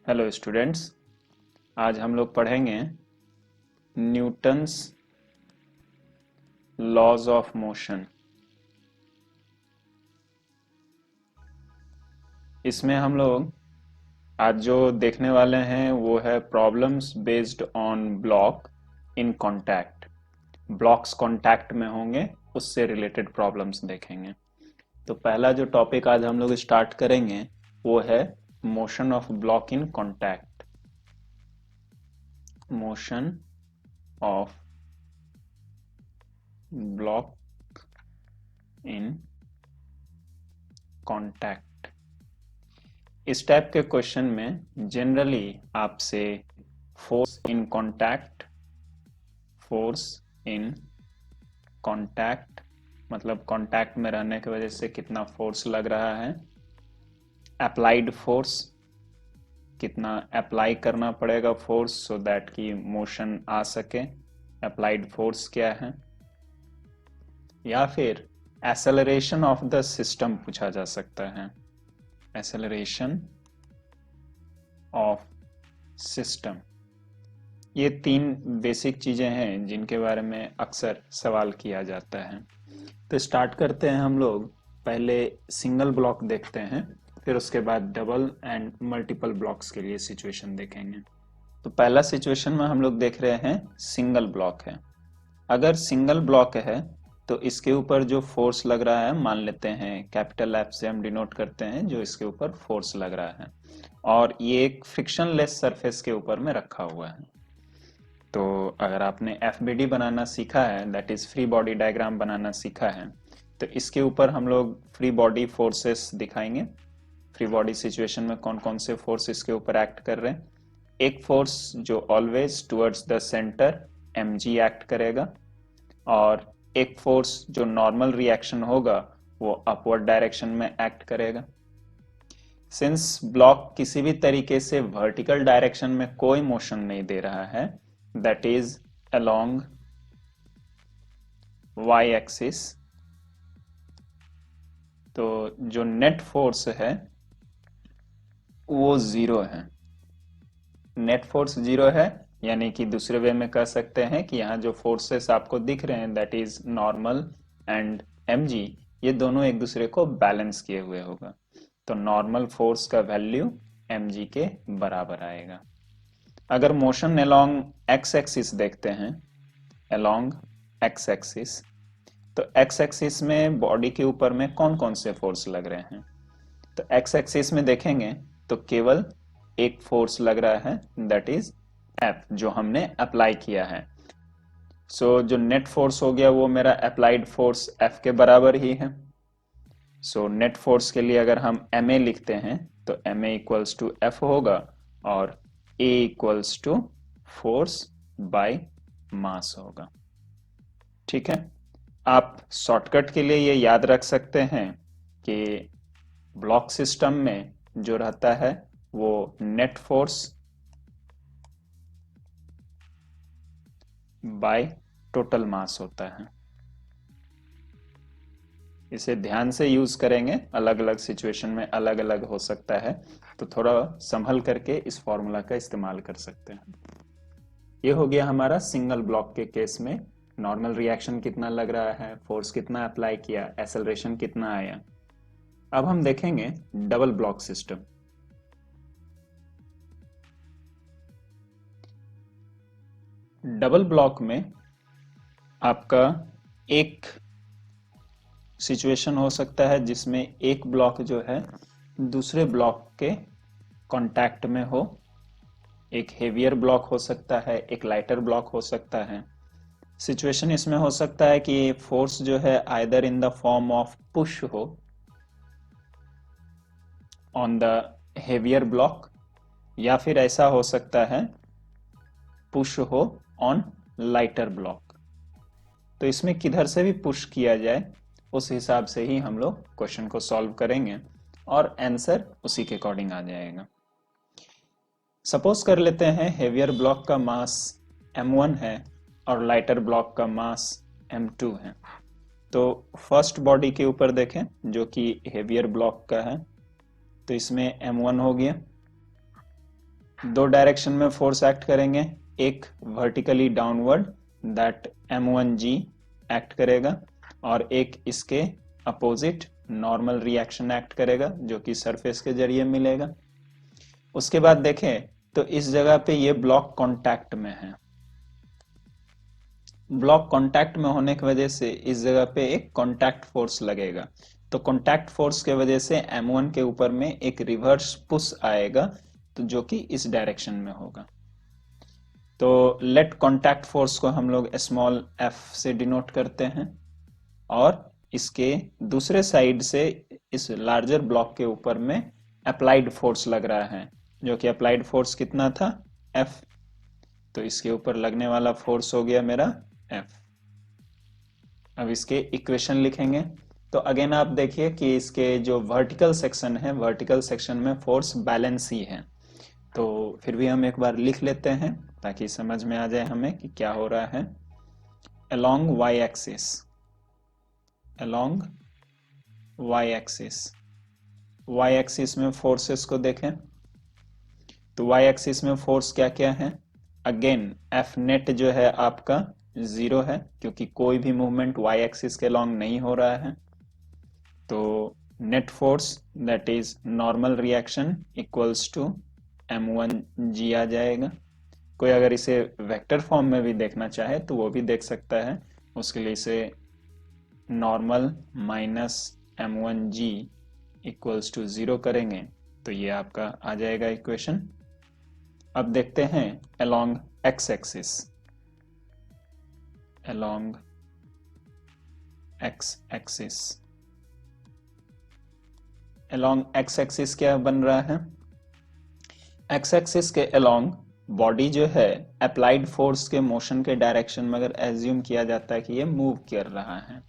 Hello students, आज हम लोग पढ़ेंगे न्यूटन्स लॉज ऑफ मोशन। इसमें हम लोग आज जो देखने वाले हैं वो है problems based on block in contact. Blocks contact में होंगे, उससे रिलेटेड प्रॉब्लम्स देखेंगे। तो पहला जो टॉपिक आज हम लोग स्टार्ट करेंगे वो है motion of block in contact. Motion of block in contact. इस टाइप के क्वेश्चन में जनरली आपसे force in contact, force in contact मतलब कांटेक्ट में रहने की वजह से कितना फोर्स लग रहा है, अप्लाइड फोर्स कितना अप्लाई करना पड़ेगा फोर्स सो दैट कि मोशन आ सके, अप्लाइड फोर्स क्या है, या फिर एक्सेलरेशन ऑफ द सिस्टम पूछा जा सकता है। एक्सेलरेशन ऑफ सिस्टम, ये तीन बेसिक चीजें हैं जिनके बारे में अक्सर सवाल किया जाता है। तो स्टार्ट करते हैं हम लोग। पहले सिंगल ब्लॉक देखते हैं, फिर उसके बाद डबल एंड मल्टीपल ब्लॉक्स के लिए सिचुएशन देखेंगे। तो पहला सिचुएशन में हम लोग देख रहे हैं सिंगल ब्लॉक है। अगर सिंगल ब्लॉक है तो इसके ऊपर जो फोर्स लग रहा है, मान लेते हैं कैपिटल एफ से हम डिनोट करते हैं जो इसके ऊपर फोर्स लग रहा है, और ये एक फ्रिक्शनलेस सरफेस के ऊपर में रखा हुआ है। तो अगर आपने एफबीडी बनाना सीखा है, that is free body diagram बनाना सीखा है, तो इसके ऊपर हम लोग फ्री बॉडी फोर्सेस दिखाएंगे। फ्री बॉडी सिचुएशन में कौन कौन से फोर्स इसके ऊपर एक्ट कर रहे हैं। एक फोर्स जो always towards the centre mg act करेगा, और एक फोर्स जो नॉर्मल रिएक्शन होगा वो अपवर्ड डायरेक्शन में एक्ट करेगा। सिंस ब्लॉक किसी भी तरीके से वर्टिकल डायरेक्शन में कोई मोशन नहीं दे रहा है, that is along y axis, तो जो नेट फोर्स है वो जीरो है। नेट फोर्स जीरो है, यानी कि दूसरे वे में कह सकते हैं कि यहाँ जो फोर्सेस आपको दिख रहे हैं that is normal and mg, ये दोनों एक दूसरे को बैलेंस किए हुए होगा। तो नॉर्मल फोर्स का वैल्यू mg के बराबर आएगा। अगर मोशन अलोंग x एक्सिस देखते हैं, अलोंग x एक्सिस, तो x एक्सिस में बॉडी के ऊपर में कौन कौन से फोर्स लग रहे हैं। तो x एक्सिस में देखेंगे तो केवल एक फोर्स लग रहा है, दैट इज F, जो हमने अप्लाई किया है। सो जो नेट फोर्स हो गया वो मेरा अप्लाइड फोर्स F के बराबर ही है। सो नेट फोर्स के लिए अगर हम ma लिखते हैं तो ma इक्वल्स टू F होगा, और A equals to force by mass होगा। ठीक है, आप शॉर्टकट के लिए ये याद रख सकते हैं कि ब्लॉक सिस्टम में जो रहता है वो नेट फोर्स बाय टोटल मास होता है। इसे ध्यान से यूज करेंगे, अलग अलग सिचुएशन में अलग अलग हो सकता है, तो थोड़ा संभल करके इस फॉर्मूला का इस्तेमाल कर सकते हैं। ये हो गया हमारा सिंगल ब्लॉक के केस में नॉर्मल रिएक्शन कितना लग रहा है, फोर्स कितना अप्लाई किया, एक्सेलरेशन कितना आया। अब हम देखेंगे double block system. Double block में आपका एक सिचुएशन हो सकता है जिसमें एक ब्लॉक जो है दूसरे ब्लॉक के कांटेक्ट में हो। एक हेवियर ब्लॉक हो सकता है, एक लाइटर ब्लॉक हो सकता है। सिचुएशन इसमें हो सकता है कि फोर्स जो है either in the form of push हो ऑन द हेवियर ब्लॉक, या फिर ऐसा हो सकता है पुश हो ऑन लाइटर ब्लॉक। तो इसमें किधर से भी पुश किया जाए उस हिसाब से ही हम लोग क्वेश्चन को सॉल्व करेंगे, और आंसर उसी के अकॉर्डिंग आ जाएगा। सपोज कर लेते हैं हेवियर ब्लॉक का मास m1 है और लाइटर ब्लॉक का मास m2 है। तो फर्स्ट बॉडी के ऊपर देखें जो कि हेवियर ब्लॉक का है, तो इसमें m1 हो गया, दो डायरेक्शन में फोर्स एक्ट करेंगे, एक vertically downward that m1g act करेगा और एक इसके अपोजिट नॉर्मल रिएक्शन एक्ट करेगा जो कि सरफेस के जरिए मिलेगा। उसके बाद देखें तो इस जगह पे ये ब्लॉक कांटेक्ट में है। ब्लॉक कांटेक्ट में होने की वजह से इस जगह पे एक कांटेक्ट फोर्स लगेगा, तो कांटेक्ट फोर्स के वजह से m1 के ऊपर में एक रिवर्स पुश आएगा, तो जो कि इस डायरेक्शन में होगा। तो लेट कांटेक्ट फोर्स को हम लोग स्मॉल f से डिनोट करते हैं और इसके दूसरे साइड से इस लार्जर ब्लॉक के ऊपर में अप्लाइड फोर्स लग रहा है, जो कि अप्लाइड फोर्स कितना था, F। तो इसके ऊपर लगने वाला फोर्स हो गया मेरा F। अब इसके इक्वेशन लिखेंगे। तो अगेन आप देखिए कि इसके जो वर्टिकल सेक्शन है, वर्टिकल सेक्शन में फोर्स बैलेंस ही है, तो फिर भी हम एक बार लिख लेते हैं ताकि समझ में आ जाए हमें कि क्या हो रहा है। along y axis, along y axis, y axis में फोर्सेस को देखें तो y axis में फोर्स क्या क्या है। अगेन F नेट जो है आपका 0 है क्योंकि कोई भी मूवमेंट y एक्सिस के लॉन्ग नहीं हो रहा है। तो net force that is normal reaction equals to m1g आ जाएगा। कोई अगर इसे वेक्टर फॉर्म में भी देखना चाहे तो वो भी देख सकता है, उसके लिए इसे normal minus m1g equals to 0 करेंगे तो ये आपका आ जाएगा इक्वेशन। अब देखते हैं along x axis, along x axis, along x axis क्या बन रहा है। x एक्सिस के along बॉडी जो है अप्लाइड फोर्स के मोशन के डायरेक्शन में अगर एज्यूम किया जाता है कि ये मूव कर रहा है,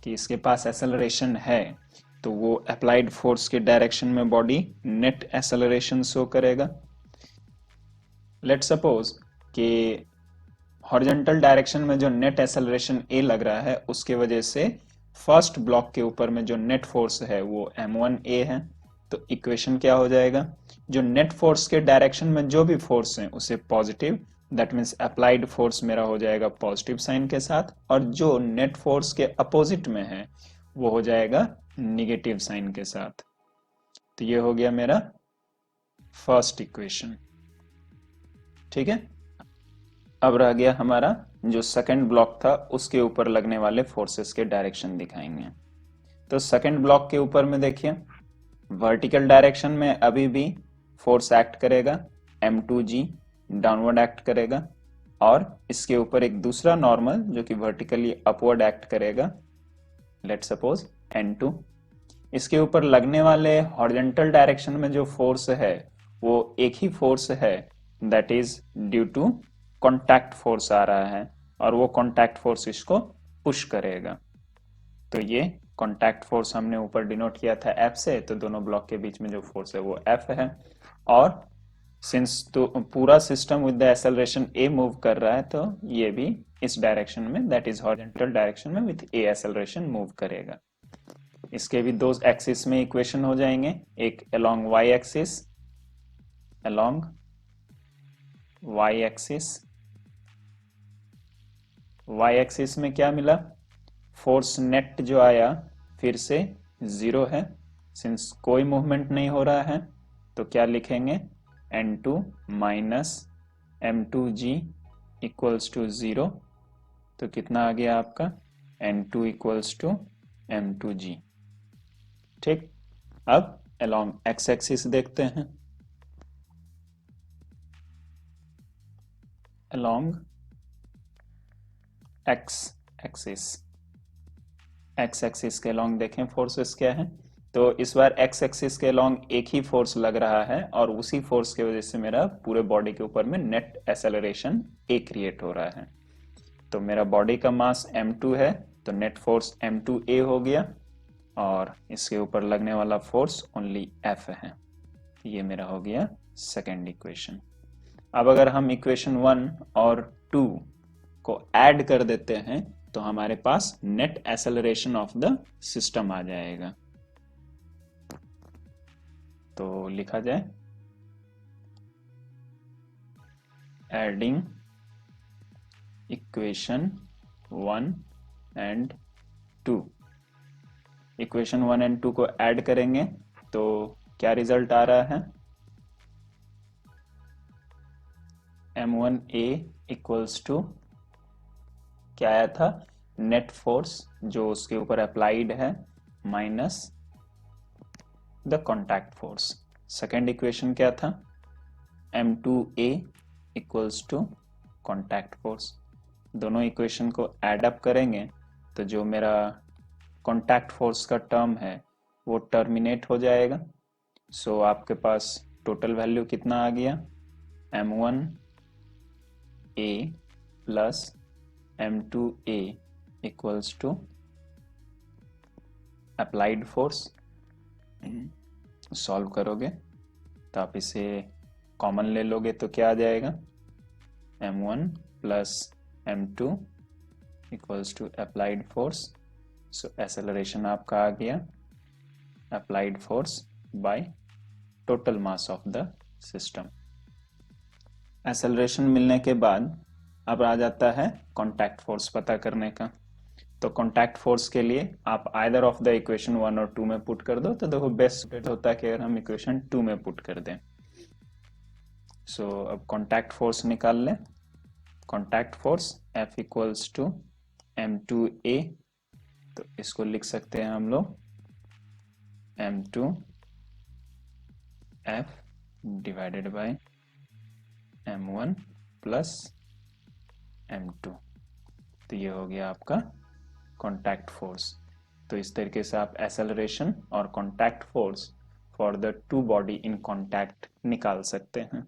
कि इसके पास एक्सेलरेशन है, तो वो अप्लाइड फोर्स के डायरेक्शन में बॉडी नेट एक्सेलरेशन शो करेगा। लेट सपोज कि हॉरिजॉन्टल डायरेक्शन में जो नेट एक्सेलरेशन a लग रहा है उसके वजह से फर्स्ट ब्लॉक के ऊपर में जो नेट फोर्स है वो m1a है। तो इक्वेशन क्या हो जाएगा, जो नेट फोर्स के डायरेक्शन में जो भी फोर्स है उसे positive, that means applied force मेरा हो जाएगा पॉजिटिव साइन के साथ, और जो नेट फोर्स के अपोजिट में है वो हो जाएगा निगेटिव साइन के साथ। तो ये हो गया मेरा फर्स्ट इक्वेशन। ठीक है, अब रह गया हमारा जो सेकंड ब्लॉक था उसके ऊपर लगने वाले फोर्सेस के डायरेक्शन दिखाएंगे। तो सेकंड ब्लॉक के ऊपर में देखिए वर्टिकल डायरेक्शन में अभी भी फोर्स एक्ट करेगा, m2g डाउनवर्ड एक्ट करेगा, और इसके ऊपर एक दूसरा नॉर्मल जो कि वर्टिकली अपवर्ड एक्ट करेगा, लेट सपोज n2। इसके ऊपर लगने वाले हॉरिजॉन्टल डायरेक्शन में जो फोर्स है वो एक ही फोर्स है, that is due to contact force आ रहा है, और वो कॉन्टैक्ट फोर्स इसको पुश करेगा। तो ये कॉन्टैक्ट फोर्स हमने ऊपर डिनोट किया था F से, तो दोनों ब्लॉक के बीच में जो फोर्स है वो F है। और सिंस तो पूरा system with the acceleration a move कर रहा है, तो ये भी इस डायरेक्शन में दैट इज हॉरिजॉन्टल डायरेक्शन में विद a एक्सेलरेशन मूव करेगा। इसके भी दो एक्सिस में इक्वेशन हो जाएंगे, एक along y axis, along y axis, y axis में क्या मिला, फोर्स नेट जो आया फिर से 0 है, सिंस कोई मूवमेंट नहीं हो रहा है, तो क्या लिखेंगे n2 minus m2g equals to 0। तो कितना आ गया आपका n2 इक्वल्स टू m2g। ठीक, अब along x एक्सिस देखते हैं। along x axis, x axis के along देखें फोर्सेस क्या है। तो इस बार x एक्सिस के along एक ही फोर्स लग रहा है और उसी फोर्स की वजह से मेरा पूरे बॉडी के ऊपर में नेट एक्सेलरेशन a क्रिएट हो रहा है। तो मेरा बॉडी का मास m2 है, तो नेट फोर्स m2a हो गया, और इसके ऊपर लगने वाला फोर्स ओनली F है। ये मेरा हो गया सेकेंड इक्वेशन। अब अगर हम इक्वेशन 1 और 2 को ऐड कर देते हैं तो हमारे पास net acceleration of the system आ जाएगा। तो लिखा जाए adding equation 1 and 2। Equation 1 and 2 को ऐड करेंगे तो क्या रिजल्ट आ रहा है, m1a इक्वल्स टू क्या आया था, नेट फोर्स जो उसके ऊपर अप्लाइड है minus the contact force. Second equation क्या था, m2a equals to contact force. दोनों इक्वेशन को ऐड अप करेंगे तो जो मेरा कॉन्टैक्ट फोर्स का टर्म है वो टर्मिनेट हो जाएगा। सो आपके पास टोटल वैल्यू कितना आ गया, m1a plus m2a equals to applied force. Solve करोगे तो आप इसे कॉमन ले लोगे तो क्या आ जाएगा, m1 plus m2 equals to applied force. So acceleration आपका आ गया applied force by total mass of the system. Acceleration मिलने के बाद अब आ जाता है कॉन्टैक्ट फोर्स पता करने का। तो कॉन्टैक्ट फोर्स के लिए आप आइदर ऑफ द इक्वेशन 1 और 2 में पुट कर दो, तो देखो बेस्ट होता है कि अगर हम इक्वेशन 2 में पुट कर दें। सो अब कॉन्टैक्ट फोर्स निकाल लें। Contact force F equals to m2a, तो इसको लिख सकते हैं हम लोग m2 F divided by m1 plus m2। तो ये हो गया आपका कॉन्टैक्ट फोर्स। तो इस तरीके से आप एक्सेलरेशन और contact force for the two body in contact निकाल सकते हैं।